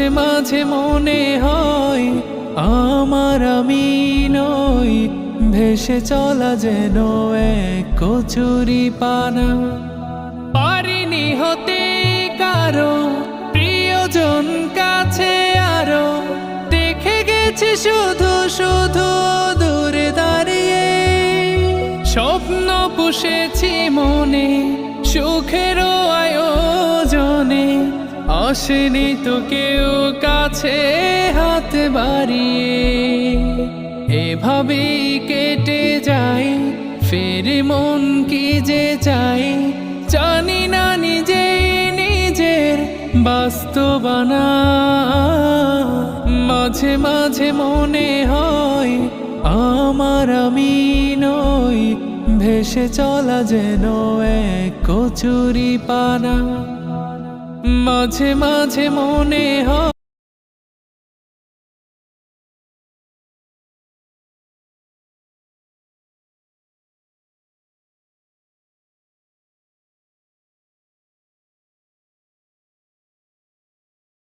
মাঝে মাঝে মনে হয় আমার আমি নই, ভেসে চলা যেন এক কচুরি পানা। পারিনি হতে কারো প্রিয়জন কাছে আরো, দেখে গেছি শুধু শুধু দূরে দাঁড়িয়ে। স্বপ্ন পুষেছি মনে সুখেরও আয়োজনে, আসেনি তো কেউ কাছে হাত বাড়িয়ে। এভাবেই কেটে যায় ফের মন কি যে চাই, জানি না নিজেই নিজের বাস্তবানা। মাঝে মাঝে মনে হয় আমার আমি নই, ভেসে চলা যেন এক কচুরি পানা। মাঝে মাঝে মনে হয়